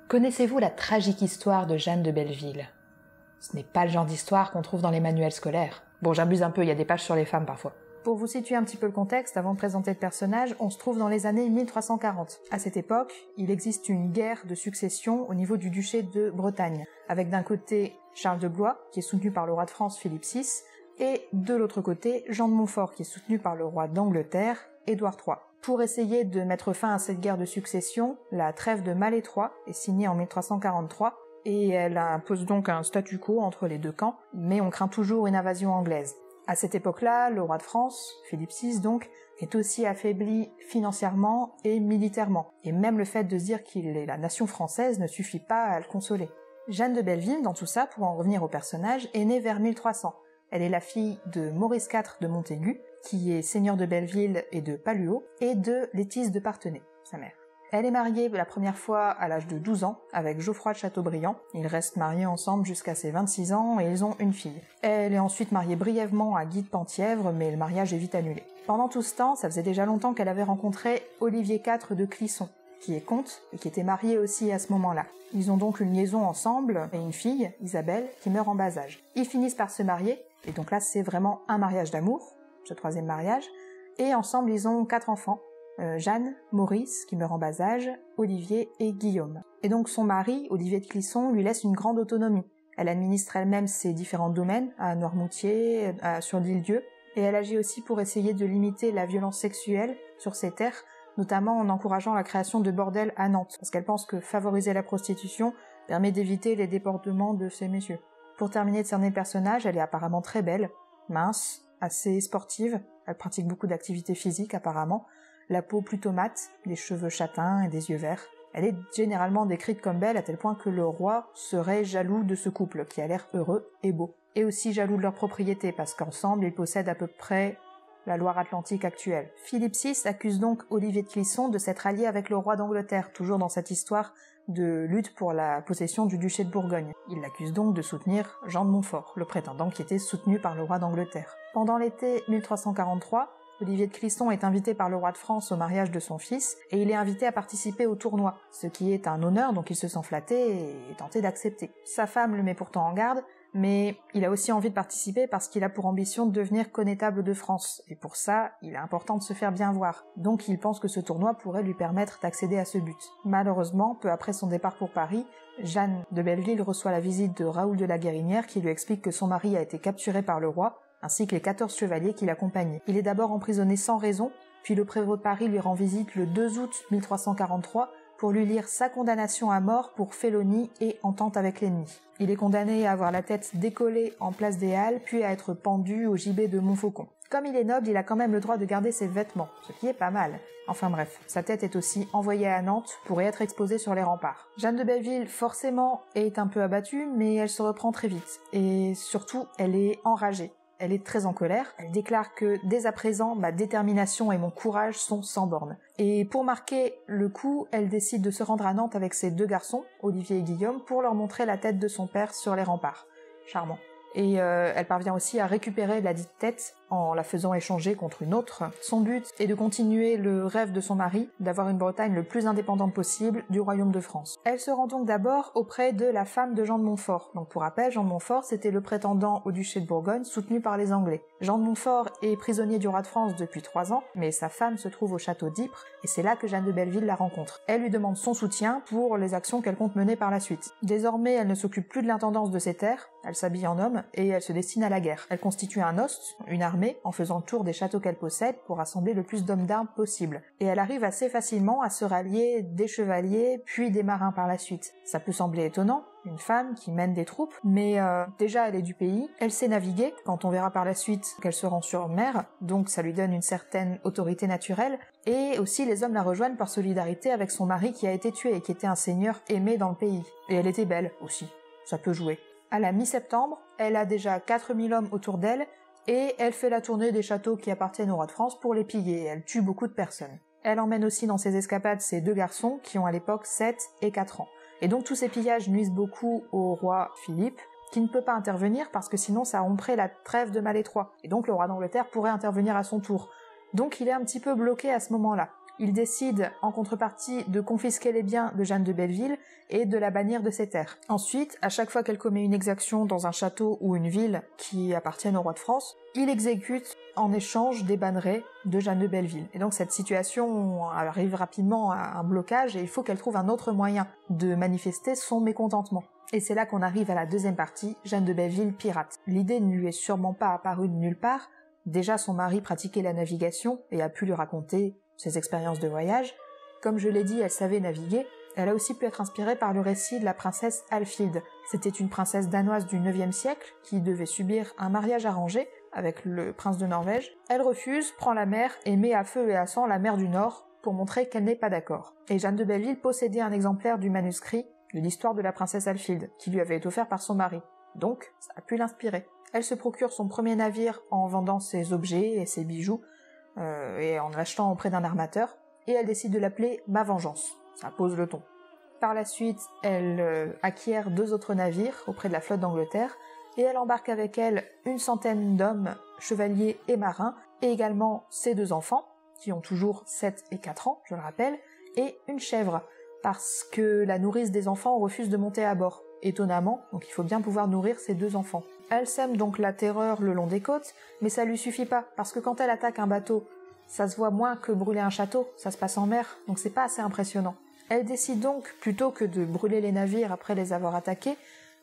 Connaissez-vous la tragique histoire de Jeanne de Belleville? Ce n'est pas le genre d'histoire qu'on trouve dans les manuels scolaires. Bon, j'abuse un peu, il y a des pages sur les femmes parfois. Pour vous situer un petit peu le contexte, avant de présenter le personnage, on se trouve dans les années 1340. À cette époque, il existe une guerre de succession au niveau du duché de Bretagne, avec d'un côté Charles de Blois, qui est soutenu par le roi de France Philippe VI, et de l'autre côté, Jean de Montfort, qui est soutenu par le roi d'Angleterre, Édouard III. Pour essayer de mettre fin à cette guerre de succession, la trêve de Malétroit est signée en 1343, et elle impose donc un statu quo entre les deux camps, mais on craint toujours une invasion anglaise. À cette époque-là, le roi de France, Philippe VI donc, est aussi affaibli financièrement et militairement, et même le fait de se dire qu'il est la nation française ne suffit pas à le consoler. Jeanne de Belleville, dans tout ça, pour en revenir au personnage, est née vers 1300. Elle est la fille de Maurice IV de Montaigu, qui est seigneur de Belleville et de Palluau, et de Létise de Parthenay, sa mère. Elle est mariée la première fois à l'âge de 12 ans avec Geoffroy de Chateaubriand. Ils restent mariés ensemble jusqu'à ses 26 ans et ils ont une fille. Elle est ensuite mariée brièvement à Guy de Penthièvre, mais le mariage est vite annulé. Pendant tout ce temps, ça faisait déjà longtemps qu'elle avait rencontré Olivier IV de Clisson, qui est comte et qui était marié aussi à ce moment-là. Ils ont donc une liaison ensemble et une fille, Isabelle, qui meurt en bas âge. Ils finissent par se marier, et donc là c'est vraiment un mariage d'amour, ce troisième mariage, et ensemble ils ont 4 enfants. Jeanne, Maurice, qui meurt en bas âge, Olivier et Guillaume. Et donc son mari, Olivier de Clisson, lui laisse une grande autonomie. Elle administre elle-même ses différents domaines, à Noirmoutier, sur l'Île-Dieu, et elle agit aussi pour essayer de limiter la violence sexuelle sur ses terres, notamment en encourageant la création de bordels à Nantes, parce qu'elle pense que favoriser la prostitution permet d'éviter les débordements de ces messieurs. Pour terminer de cerner le personnage, elle est apparemment très belle, mince, assez sportive, elle pratique beaucoup d'activités physiques apparemment, la peau plutôt mate, des cheveux châtains et des yeux verts. Elle est généralement décrite comme belle à tel point que le roi serait jaloux de ce couple, qui a l'air heureux et beau. Et aussi jaloux de leurs propriétés, parce qu'ensemble ils possèdent à peu près la Loire-Atlantique actuelle. Philippe VI accuse donc Olivier de Clisson de s'être allié avec le roi d'Angleterre, toujours dans cette histoire de lutte pour la possession du duché de Bourgogne. Il l'accuse donc de soutenir Jean de Montfort, le prétendant qui était soutenu par le roi d'Angleterre. Pendant l'été 1343, Olivier de Clisson est invité par le roi de France au mariage de son fils, et il est invité à participer au tournoi, ce qui est un honneur dont il se sent flatté et tenté d'accepter. Sa femme le met pourtant en garde, mais il a aussi envie de participer parce qu'il a pour ambition de devenir connétable de France, et pour ça, il est important de se faire bien voir. Donc il pense que ce tournoi pourrait lui permettre d'accéder à ce but. Malheureusement, peu après son départ pour Paris, Jeanne de Belleville reçoit la visite de Raoul de la Guérinière qui lui explique que son mari a été capturé par le roi, ainsi que les 14 chevaliers qui l'accompagnaient. Il est d'abord emprisonné sans raison, puis le prévôt de Paris lui rend visite le 2 août 1343 pour lui lire sa condamnation à mort pour félonie et entente avec l'ennemi. Il est condamné à avoir la tête décollée en place des Halles, puis à être pendu au gibet de Montfaucon. Comme il est noble, il a quand même le droit de garder ses vêtements, ce qui est pas mal. Enfin bref, sa tête est aussi envoyée à Nantes pour y être exposée sur les remparts. Jeanne de Belleville, forcément, est un peu abattue, mais elle se reprend très vite. Et surtout, elle est enragée. Elle est très en colère, elle déclare que dès à présent, ma détermination et mon courage sont sans bornes. Et pour marquer le coup, elle décide de se rendre à Nantes avec ses 2 garçons, Olivier et Guillaume, pour leur montrer la tête de son père sur les remparts. Charmant. Et elle parvient aussi à récupérer la dite tête en la faisant échanger contre une autre. Son but est de continuer le rêve de son mari, d'avoir une Bretagne le plus indépendante possible du royaume de France. Elle se rend donc d'abord auprès de la femme de Jean de Montfort. Donc pour rappel, Jean de Montfort c'était le prétendant au duché de Bourgogne soutenu par les Anglais. Jean de Montfort est prisonnier du roi de France depuis 3 ans, mais sa femme se trouve au château d'Ypres, et c'est là que Jeanne de Belleville la rencontre. Elle lui demande son soutien pour les actions qu'elle compte mener par la suite. Désormais, elle ne s'occupe plus de l'intendance de ses terres, elle s'habille en homme, et elle se destine à la guerre. Elle constitue un host, une armée, en faisant le tour des châteaux qu'elle possède pour rassembler le plus d'hommes d'armes possible. Et elle arrive assez facilement à se rallier des chevaliers, puis des marins par la suite. Ça peut sembler étonnant, une femme qui mène des troupes, mais déjà elle est du pays, elle sait naviguer, quand on verra par la suite qu'elle se rend sur mer, donc ça lui donne une certaine autorité naturelle, et aussi les hommes la rejoignent par solidarité avec son mari qui a été tué et qui était un seigneur aimé dans le pays. Et elle était belle aussi, ça peut jouer. À la mi-septembre, elle a déjà 4000 hommes autour d'elle, et elle fait la tournée des châteaux qui appartiennent au roi de France pour les piller, et elle tue beaucoup de personnes. Elle emmène aussi dans ses escapades ses 2 garçons, qui ont à l'époque 7 et 4 ans. Et donc tous ces pillages nuisent beaucoup au roi Philippe, qui ne peut pas intervenir parce que sinon ça romprait la trêve de Malétroit, et donc le roi d'Angleterre pourrait intervenir à son tour. Donc il est un petit peu bloqué à ce moment-là. il décide en contrepartie de confisquer les biens de Jeanne de Belleville et de la bannir de ses terres. Ensuite, à chaque fois qu'elle commet une exaction dans un château ou une ville qui appartiennent au roi de France, il exécute en échange des bannerets de Jeanne de Belleville. Et donc cette situation arrive rapidement à un blocage et il faut qu'elle trouve un autre moyen de manifester son mécontentement. Et c'est là qu'on arrive à la deuxième partie, Jeanne de Belleville pirate. L'idée ne lui est sûrement pas apparue de nulle part. Déjà son mari pratiquait la navigation et a pu lui raconter ses expériences de voyage. Comme je l'ai dit, elle savait naviguer. Elle a aussi pu être inspirée par le récit de la princesse Alfhild. C'était une princesse danoise du IXe siècle qui devait subir un mariage arrangé avec le prince de Norvège. Elle refuse, prend la mer et met à feu et à sang la mer du Nord pour montrer qu'elle n'est pas d'accord. Et Jeanne de Belleville possédait un exemplaire du manuscrit de l'histoire de la princesse Alfhild qui lui avait été offert par son mari. Donc, ça a pu l'inspirer. Elle se procure son premier navire en vendant ses objets et ses bijoux et en l'achetant auprès d'un armateur, et elle décide de l'appeler Ma Vengeance. Ça pose le ton. Par la suite, elle acquiert 2 autres navires auprès de la flotte d'Angleterre, et elle embarque avec elle une centaine d'hommes, chevaliers et marins, et également ses 2 enfants, qui ont toujours 7 et 4 ans, je le rappelle, et une chèvre, parce que la nourrice des enfants refuse de monter à bord. Étonnamment, donc il faut bien pouvoir nourrir ses 2 enfants. Elle sème donc la terreur le long des côtes, mais ça lui suffit pas, parce que quand elle attaque un bateau, ça se voit moins que brûler un château, ça se passe en mer, donc c'est pas assez impressionnant. Elle décide donc, plutôt que de brûler les navires après les avoir attaqués,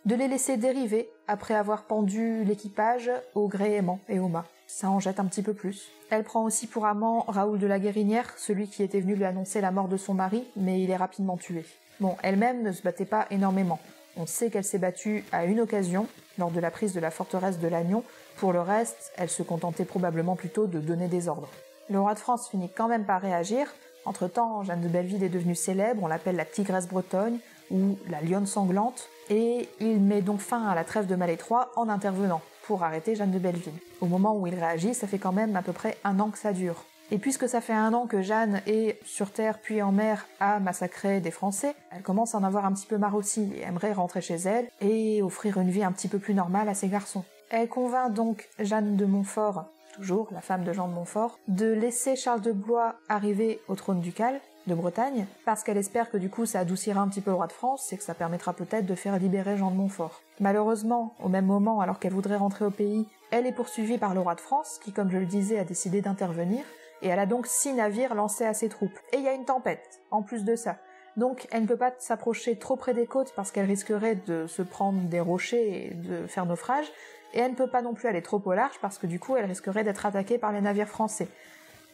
de les laisser dériver après avoir pendu l'équipage au gréement et au mât. Ça en jette un petit peu plus. Elle prend aussi pour amant Raoul de la Guérinière, celui qui était venu lui annoncer la mort de son mari, mais il est rapidement tué. Bon, elle-même ne se battait pas énormément. On sait qu'elle s'est battue à une occasion, lors de la prise de la forteresse de Lannion. Pour le reste, elle se contentait probablement plutôt de donner des ordres. Le roi de France finit quand même par réagir. Entre-temps, Jeanne de Belleville est devenue célèbre, on l'appelle la tigresse bretonne ou la lionne sanglante, et il met donc fin à la trêve de Malétroit en intervenant pour arrêter Jeanne de Belleville. Au moment où il réagit, ça fait quand même à peu près 1 an que ça dure. Et puisque ça fait 1 an que Jeanne est sur terre puis en mer à massacrer des Français, elle commence à en avoir un petit peu marre aussi et aimerait rentrer chez elle et offrir une vie un petit peu plus normale à ses garçons. Elle convainc donc Jeanne de Montfort, toujours la femme de Jean de Montfort, de laisser Charles de Blois arriver au trône ducal de Bretagne, parce qu'elle espère que du coup ça adoucira un petit peu le roi de France et que ça permettra peut-être de faire libérer Jean de Montfort. Malheureusement, au même moment, alors qu'elle voudrait rentrer au pays, elle est poursuivie par le roi de France, qui, comme je le disais, a décidé d'intervenir, et elle a donc 6 navires lancés à ses troupes. Et il y a une tempête, en plus de ça. Donc elle ne peut pas s'approcher trop près des côtes parce qu'elle risquerait de se prendre des rochers et de faire naufrage, et elle ne peut pas non plus aller trop au large parce que du coup elle risquerait d'être attaquée par les navires français.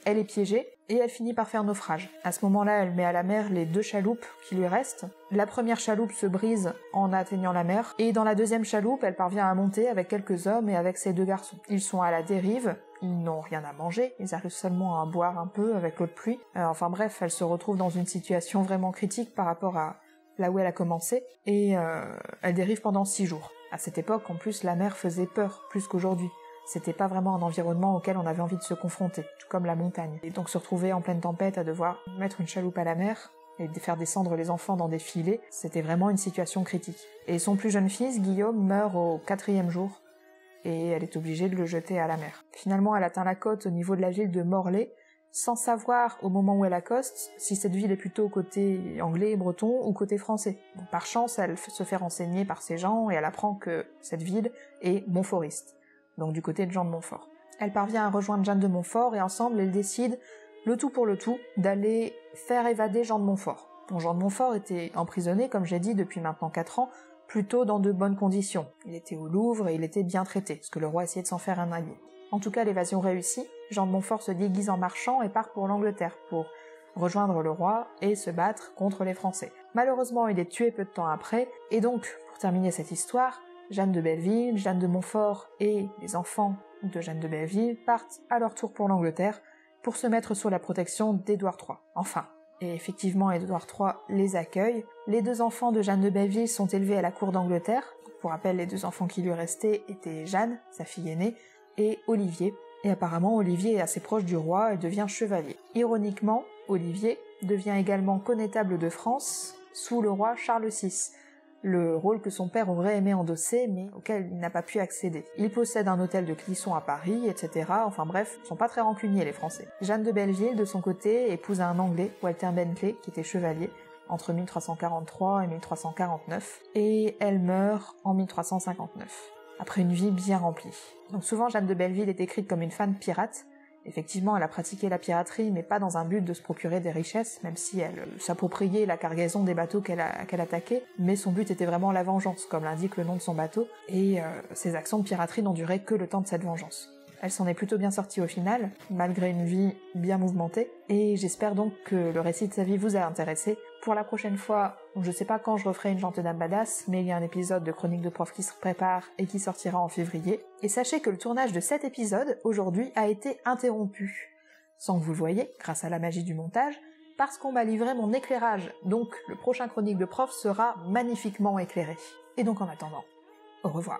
Elle est piégée, et elle finit par faire naufrage. À ce moment-là, elle met à la mer les 2 chaloupes qui lui restent. La première chaloupe se brise en atteignant la mer, et dans la deuxième chaloupe, elle parvient à monter avec quelques hommes et avec ses 2 garçons. Ils sont à la dérive, ils n'ont rien à manger, ils arrivent seulement à boire un peu avec l'eau de pluie. Enfin bref, elle se retrouve dans une situation vraiment critique par rapport à là où elle a commencé, et elle dérive pendant 6 jours. À cette époque, en plus, la mer faisait peur, plus qu'aujourd'hui. C'était pas vraiment un environnement auquel on avait envie de se confronter, tout comme la montagne. Et donc se retrouver en pleine tempête à devoir mettre une chaloupe à la mer et faire descendre les enfants dans des filets, c'était vraiment une situation critique. Et son plus jeune fils, Guillaume, meurt au 4e jour, et elle est obligée de le jeter à la mer. Finalement, elle atteint la côte au niveau de la ville de Morlaix, sans savoir au moment où elle accoste si cette ville est plutôt côté anglais et breton ou côté français. Donc, par chance, elle se fait renseigner par ses gens et elle apprend que cette ville est montforiste, donc du côté de Jean de Montfort. Elle parvient à rejoindre Jeanne de Montfort et ensemble, elles décident, le tout pour le tout, d'aller faire évader Jean de Montfort. Bon, Jean de Montfort était emprisonné, comme j'ai dit, depuis maintenant 4 ans, plutôt dans de bonnes conditions. Il était au Louvre et il était bien traité, parce que le roi essayait de s'en faire un allié. En tout cas, l'évasion réussit. Jean de Montfort se déguise en marchand et part pour l'Angleterre, pour rejoindre le roi et se battre contre les Français. Malheureusement, il est tué peu de temps après, et donc, pour terminer cette histoire, Jeanne de Belleville, Jeanne de Montfort et les enfants de Jeanne de Belleville partent à leur tour pour l'Angleterre pour se mettre sous la protection d'Édouard III. Enfin, et effectivement Édouard III les accueille. Les 2 enfants de Jeanne de Belleville sont élevés à la cour d'Angleterre. Pour rappel, les 2 enfants qui lui restaient étaient Jeanne, sa fille aînée, et Olivier. Et apparemment, Olivier est assez proche du roi et devient chevalier. Ironiquement, Olivier devient également connétable de France sous le roi Charles VI. le rôle que son père aurait aimé endosser, mais auquel il n'a pas pu accéder. Il possède un hôtel de Clisson à Paris, etc. Enfin bref, ils sont pas très rancuniers les Français. Jeanne de Belleville, de son côté, épouse un Anglais, Walter Bentley, qui était chevalier, entre 1343 et 1349, et elle meurt en 1359, après une vie bien remplie. Donc souvent Jeanne de Belleville est écrite comme une femme pirate. Effectivement, elle a pratiqué la piraterie, mais pas dans un but de se procurer des richesses, même si elle s'appropriait la cargaison des bateaux qu'elle attaquait, mais son but était vraiment la vengeance, comme l'indique le nom de son bateau, et ses actions de piraterie n'ont duré que le temps de cette vengeance. Elle s'en est plutôt bien sortie au final, malgré une vie bien mouvementée, et j'espère donc que le récit de sa vie vous a intéressé. Pour la prochaine fois, je sais pas quand je referai une Gentille Dame Badass, mais il y a un épisode de Chronique de Prof qui se prépare et qui sortira en février. Et sachez que le tournage de cet épisode, aujourd'hui, a été interrompu. Sans que vous le voyez, grâce à la magie du montage, parce qu'on m'a livré mon éclairage, donc le prochain Chronique de Prof sera magnifiquement éclairé. Et donc en attendant, au revoir.